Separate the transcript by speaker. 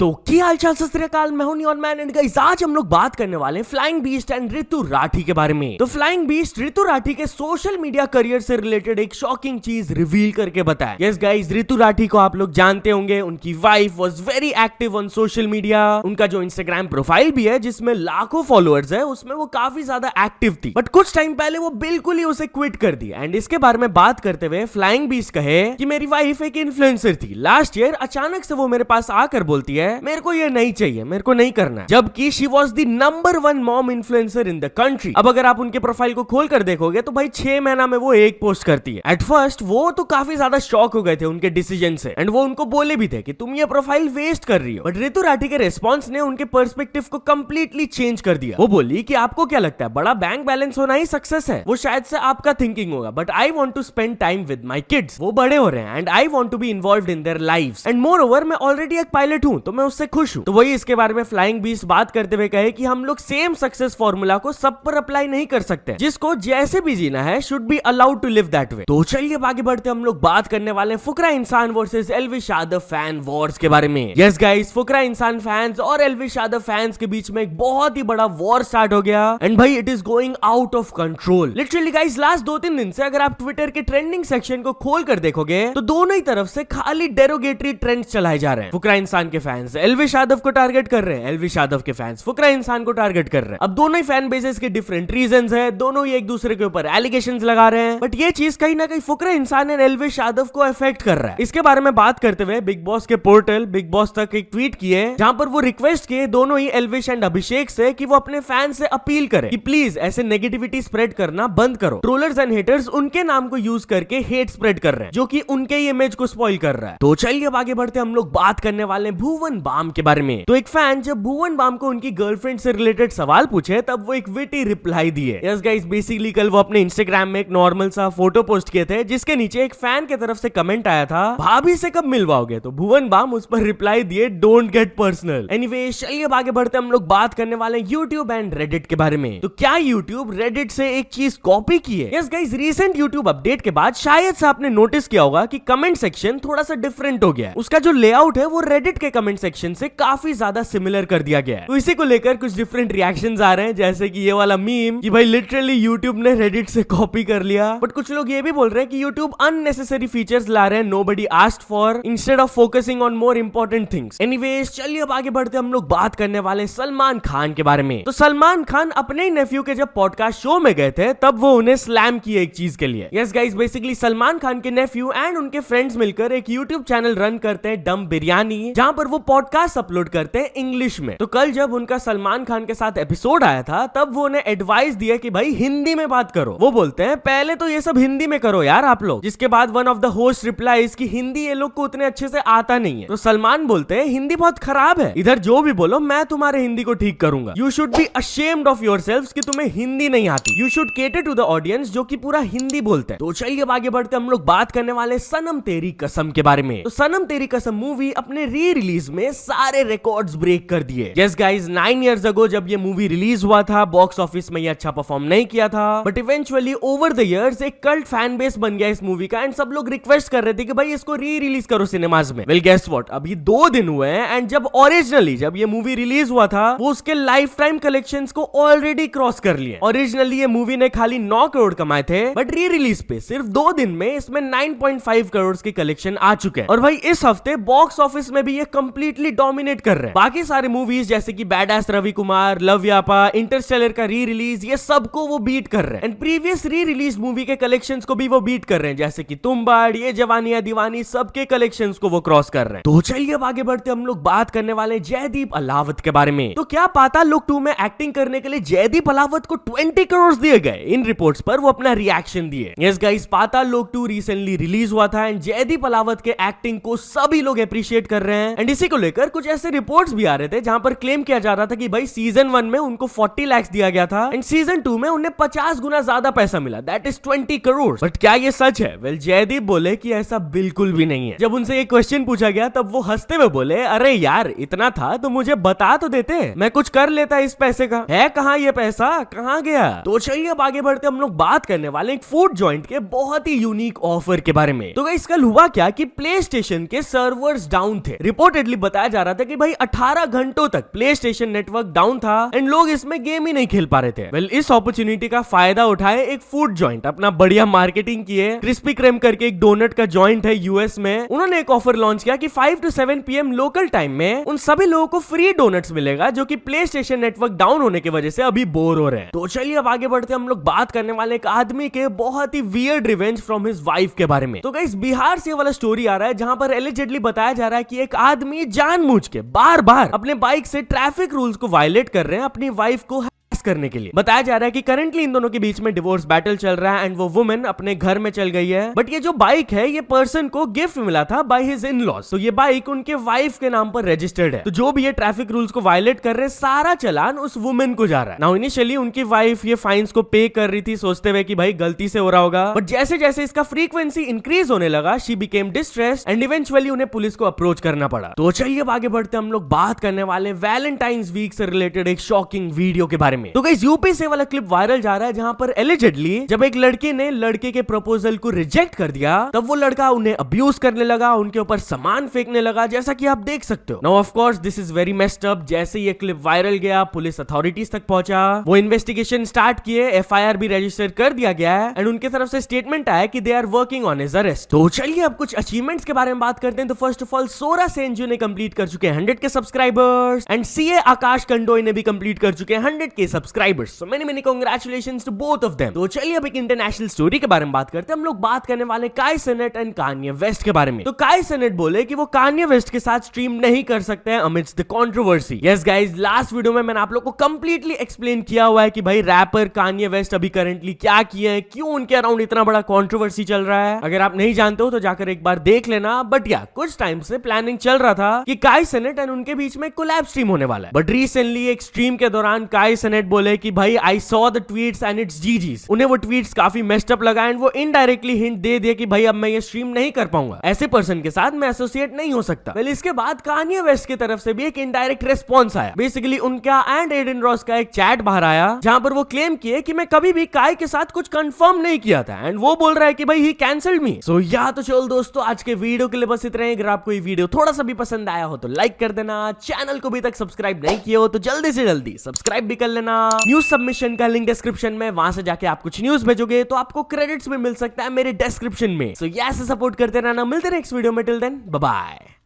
Speaker 1: तो क्या हालचाल सत श्री अकाल, मैं हूं नियॉन मैन एंड गाइस आज हम लोग बात करने वाले हैं फ्लाइंग बीस्ट एंड ऋतु राठी के बारे में। तो फ्लाइंग बीस्ट ऋतु राठी के सोशल मीडिया करियर से रिलेटेड एक शॉकिंग चीज रिवील करके बताया। यस गाइस, ऋतु राठी को आप लोग जानते होंगे, उनकी wife was very active on social media. उनका जो इंस्टाग्राम प्रोफाइल भी है जिसमें लाखों फॉलोअर्स है, उसमें वो काफी ज्यादा एक्टिव थी, बट कुछ टाइम पहले वो बिल्कुल ही उसे क्विट कर दिया। एंड इसके बारे में बात करते हुए फ्लाइंग बीस्ट कहे कि मेरी वाइफ एक इन्फ्लुएंसर थी, लास्ट ईयर अचानक से वो मेरे पास आकर बोलती है मेरे को ये नहीं चाहिए, मेरे को नहीं करना है, जबकि she was the number 1 mom influencer in the country. अब अगर आप उनके प्रोफाइल को खोल कर देखोगे तो भाई 6 महीना में वो एक पोस्ट करती है। एट फर्स्ट वो तो काफी ज्यादा शॉक हो गए थे उनके डिसीजन से, एंड वो उनको बोले भी थे कि तुम ये प्रोफाइल वेस्ट कर रही हो, बट ऋतु राठी के रेस्पॉन्स ने उनके पर्सपेक्टिव को कंप्लीटली चेंज कर दिया। वो बोली कि आपको क्या लगता है बड़ा बैंक बैलेंस होना ही सक्सेस है? वो शायद से आपका थिंकिंग होगा, but I want to spend time with my kids. वो बड़े हो रहे हैं and I want to be involved in their lives, and moreover मैं ऑलरेडी एक पायलट हूं तो मैं उससे खुश हूं। तो वही इसके बारे में फ्लाइंग बीस्ट बात करते हुए कहे कि हम लोग सेम सक्सेस फॉर्मूला को सब पर अप्लाई नहीं कर सकते, जिसको जैसे भी जीना है should be allowed to live that way. तो चलिए आगे बढ़ते हम लोग बात करने वाले हैं फुकरा इंसान versus Elvish Yadav fan Wars के बारे में। यस गाइस, फुकरा इंसान फैंस और एल्विश यादव फैंस के बीच में एक बहुत ही बड़ा वॉर स्टार्ट हो गया एंड भाई it is going out of control. Literally guys, last 2-3 दिन से अगर आप ट्विटर के ट्रेंडिंग सेक्शन को खोल कर देखोगे तो दोनों ही तरफ से खाली डेरोगेटरी ट्रेंड्स चलाए जा रहे हैं। फुकरा इंसान के फैंस एल्विश यादव को टारगेट कर रहे हैं, एल्विश यादव के फैंस फुकरा इंसान को टारगेट कर रहे हैं। अब दोनों ही फैन बेसेस के डिफरेंट रीजंस है, दोनों ही एक दूसरे के ऊपर एलिगेशंस लगा रहे हैं, बट ये चीज कहीं ना कहीं फुकरा इंसान एंड एल्विश यादव को अफेक्ट कर रहा है। इसके बारे में बात करते हुए बिग बॉस के पोर्टल बिग बॉस तक एक ट्वीट किए जहां पर वो रिक्वेस्ट किए दोनों ही एल्विश एंड अभिषेक से कि वो अपने फैन से अपील करें कि प्लीज ऐसे नेगेटिविटी स्प्रेड करना बंद करो। ट्रोलर्स एंड हेटर्स उनके नाम को यूज करके हेट स्प्रेड कर रहे हैं, जो कि उनके ही इमेज को स्पॉइल कर रहा है। तो चलिए अब आगे बढ़ते हम लोग बात करने वाले हैं भुवन बाम के बारे में। तो एक फैन जब भुवन बाम को उनकी गर्लफ्रेंड से रिलेटेड सवाल पूछे तब वो एक विटी रिप्लाई दिए। यस गाइस, बेसिकली कल वो अपने इंस्टाग्राम में एक नॉर्मल सा फोटो पोस्ट किए थे जिसके नीचे एक फैन की तरफ से कमेंट आया था भाभी से कब मिलवाओगे, तो भुवन बाम उस पर रिप्लाई दिए डोंट गेट पर्सनल। एनीवे चलिए अब आगे बढ़ते हम लोग बात करने वाले यूट्यूब एंड रेडिट के बारे में। तो क्या यूट्यूब रेडिट से एक चीज कॉपी की है? Yes guys, recent YouTube update के बाद शायद से आपने नोटिस किया होगा कि कमेंट सेक्शन थोड़ा सा डिफरेंट हो गया है। उसका जो लेआउट है वो रेडिट के कमेंट सेक्शन से काफी ज्यादा सिमिलर कर दिया गया है। तो इसी को लेकर कुछ डिफरेंट रिएक्शंस आ रहे हैं, जैसे कि ये वाला मीम कि भाई लिटरली यूट्यूब ने रेडिट से कॉपी कर लिया, बट कुछ लोग ये भी बोल रहे हैं कि यूट्यूब अननेसेसरी फीचर्स ला रहे हैं nobody asked for instead of focusing on more important things. Anyways चलिए अब आगे बढ़ते हम लोग बात करने वाले सलमान खान के बारे में। तो सलमान खान अपने ही नेफ्यू के जब पॉडकास्ट शो में गए थे तब वो उन्हें स्लैम किए एक चीज के लिए। Yes guys, basically Salman Khan के नेफ्यू एंड उनके फ्रेंड्स मिलकर एक यूट्यूब चैनल रन करते हैं डम बिरयानी, जहां पर वो पॉडकास्ट अपलोड करते हैं इंग्लिश में। तो कल जब उनका सलमान खान के साथ एपिसोड आया था तब वो उन्हें एडवाइस दिया कि भाई हिंदी में बात करो। वो बोलते हैं पहले तो ये सब हिंदी में करो यार आप लोग, जिसके बाद one of the host replies कि हिंदी ये लोग को उतने अच्छे से आता नहीं है। तो सलमान बोलते हैं हिंदी बहुत खराब है, इधर जो भी बोलो मैं तुम्हारे हिंदी को ठीक करूंगा। You should be ashamed of yourselves कि तुम्हें हिंदी नहीं आती। You should cater to the audience जो कि पूरा हिंदी बोलते हैं। तो चलिए अब आगे बढ़ते हम लोग बात करने वाले सनम तेरी कसम के बारे में। तो सनम तेरी कसम मूवी अपने री रिलीज में सारे रिकॉर्ड्स ब्रेक कर दिए। यस गाइस, 9 years ago जब ये मूवी रिलीज हुआ था बॉक्स ऑफिस में ये अच्छा परफॉर्म नहीं किया था, but eventually over the years एक कल्ट फैन बेस बन गया इस मूवी का एंड सब लोग रिक्वेस्ट कर रहे थे कि भाई इसको री रिलीज करो सिनेमाज में। वेल गेस व्हाट, अभी 2 दिन हुए हैं एंड जब ओरिजिनली जब ये मूवी रिलीज हुआ था वो उसके लाइफ टाइम कलेक्शंस को ऑलरेडी क्रॉस कर लिए। ओरिजिनली ये मूवी ने खाली 9 करोड़ कमाए थे, बट री रिलीज पे सिर्फ 2 दिन में इसमें 9.5 करोड़ के कलेक्शन आ चुके हैं। और भाई इस हफ्ते बॉक्स ऑफिस में भी ये कंप्लीटली डोमिनेट कर रहे हैं। बाकी सारे मूवीज जैसे कि badass Ravi Kumar, love यापा, Interstellar का री रिलीज, ये सबको वो बीट कर रहे हैं and previous re release movie के कलेक्शंस को भी वो बीट कर रहे हैं, जैसे कि तुम बाड़, ये जवानियां दीवानी, सबके कलेक्शंस को वो क्रॉस कर रहे हैं। तो चलिए अब आगे बढ़ते हम लोग बात करने वाले जयदीप अलावत के बारे में। तो क्या पाताल लोक 2 में एक्टिंग करने के लिए जयदीप अलावत को 20 करोड़ दिए गए? इन रिपोर्ट्स पर वो अपना रिएक्शन दिए। यस गाइस, पाताल लोक 2 रिसेंटली रिलीज हुआ था एंड जयदीप अलावत के एक्टिंग को सभी लोग अप्रिशिएट कर रहे हैं एंड इसी को लेकर कुछ ऐसे रिपोर्ट्स भी आ रहे थे जहां पर क्लेम किया जा रहा था कि भाई सीजन 1 में उनको 40 लाख दिया गया था एंड सीजन 2 में उन्हें 50 गुना ज्यादा पैसा मिला, दैट इज 20 करोड़। बट क्या ये सच है? वेल जयदीप बोले कि ऐसा बिल्कुल भी नहीं है। जब उनसे ये क्वेश्चन पूछा गया तब वो हंसते हुए बोले अरे यार इतना था तो मुझे बता तो देते, मैं कुछ कर लेता इस पैसे का, है कहां ये पैसा, कहां गया? तो चलिए अब आगे बढ़ते हम लोग बात करने वाले एक फूड जॉइंट के बहुत ही यूनिक ऑफर के बारे में। तो गाइस कल हुआ क्या कि प्ले स्टेशन के सर्वर्स डाउन थे। रिपोर्टेडली बताया जा रहा था कि भाई 18 घंटों तक प्ले स्टेशन नेटवर्क डाउन था एंड लोग इसमें गेम ही नहीं खेल पा रहे थे। वेल, इस अपॉर्चुनिटी का फायदा उठाए एक फूड जॉइंट अपना बढ़िया मार्केटिंग किए। क्रिस्पी क्रेम करके एक डोनट का जॉइंट है यूएस में, उन्होंने एक ऑफर लॉन्च किया कि 5 to 7 PM लोकल टाइम में उन सभी लोगों को फ्री डोनट्स मिलेगा जो कि प्ले स्टेशन नेटवर्क डाउन होने की वजह से अभी बोर हो रहे हैं। तो चलिए अब आगे बढ़ते हम लोग बात करने वाले एक आदमी के बहुत ही weird revenge from his wife के बारे में। तो गाइस, बिहार से वाला स्टोरी आ रहा है जहां पर एलिजेडली बताया जा रहा है कि एक आदमी जानबूझ के बार बार अपने बाइक से ट्रैफिक रूल्स को वायलेट कर रहे हैं अपनी वाइफ को करने के लिए। बताया जा रहा है कि करंटली इन दोनों के बीच में डिवोर्स बैटल चल रहा है एंड वो वुमेन अपने घर में चल गई है। बट ये जो बाइक है ये पर्सन को गिफ्ट मिला था बाय हिज इन लॉज, तो ये बाइक उनके वाइफ के नाम पर रजिस्टर्ड है। तो जो भी ये ट्रैफिक रूल्स को वायलेट कर रहे सारा चलान उस वुमेन को जा रहा है। नाउ इनिशियली उनकी वाइफ ये फाइन्स को पे कर रही थी सोचते हुए कि भाई गलती से हो रहा होगा, बट जैसे जैसे इसका फ्रीक्वेंसी इंक्रीज होने लगा she became distressed and eventually उन्हें पुलिस को अप्रोच करना पड़ा। तो चलिए अब आगे बढ़ते हम लोग बात करने वाले वैलेंटाइंस वीक से रिलेटेड एक शॉकिंग वीडियो के बारे में। तो गाइस, यूपी से वाला क्लिप वायरल जा रहा है जहां पर एलिजेडली जब एक लड़की ने लड़के के प्रपोजल को रिजेक्ट कर दिया तब वो लड़का उन्हें अब्यूज करने लगा, उनके ऊपर सामान फेंकने लगा, जैसा कि आप देख सकते हो। Now of course this is very messed up. जैसे ये क्लिप वायरल गया पुलिस अथॉरिटीज तक पहुंचा, वो इन्वेस्टिगेशन स्टार्ट किए, एफआईआर भी रजिस्टर कर दिया गया है एंड उनके तरफ से स्टेटमेंट आया कि they are working on his arrest. तो चलिए अब कुछ अचीवमेंट्स के बारे में बात करते हैं। तो first of all Sora Sen ji ने कंप्लीट कर चुके हैं 100 के subscribers and CA Akash Kandoi ने भी कंप्लीट कर चुके हैं 100 के subscribers. So many congratulations to both of them. तो चलिए अब एक इंटरनेशनल स्टोरी के बारे में बात करते हैं। हम लोग बात करने वाले काई सेनेट एंड कान्ये वेस्ट के बारे में। तो काई सेनेट बोले कि वो कान्ये वेस्ट के साथ स्ट्रीम नहीं कर सकते हैं amidst the controversy. Yes guys, last video में मैंने आप लोग को कंप्लीटली एक्सप्लेन किया हुआ है कि भाई रैपर कान्ये वेस्ट अभी करंटली क्या किए हैं, क्यों उनके अराउंड इतना बड़ा कंट्रोवर्सी चल रहा है। अगर आप नहीं जानते हो तो जाकर एक बार देख लेना। बट या कुछ टाइम से प्लानिंग चल रहा था कि काई सेनेट एंड उनके बीच में कोलैब स्ट्रीम होने वाला है। बट रिसेंटली एक स्ट्रीम के दौरान काई सेनेट बोले कि भाई I saw the tweets and it's GGs. उन्हें वो ट्वीट्स काफी मेस्ड अप लगा एंड वो इनडायरेक्टली हिंट दे दिया कि भाई अब मैं ये स्ट्रीम नहीं कर पाऊंगा, ऐसे पर्सन के साथ मैं एसोसिएट नहीं हो सकता। वेल, इसके बाद कान्ये वेस्ट की तरफ से भी एक इनडायरेक्ट रिस्पॉन्स आया। बेसिकली उनका एंड एडन रॉस का एक चैट बाहर आया जहां पर वो क्लेम किए कि मैं कभी भी काई के साथ कुछ कंफर्म नहीं किया था एंड वो बोल रहा है कि भाई ही कैंसल्ड मी। सो या तो चलो दोस्तों, आज के वीडियो के लिए बस इतना ही। अगर आपको ये वीडियो थोड़ा सा भी पसंद आया हो तो लाइक कर देना, चैनल को अभी तक सब्सक्राइब नहीं किया हो तो जल्दी से जल्दी सब्सक्राइब भी कर लेना। न्यूज सबमिशन का लिंक डिस्क्रिप्शन में, वहां से जाके आप कुछ न्यूज भेजोगे तो आपको क्रेडिट्स भी मिल सकता है मेरे डिस्क्रिप्शन में। सो यस, सपोर्ट करते रहना। मिलते हैं नेक्स्ट वीडियो में। Till then bye bye.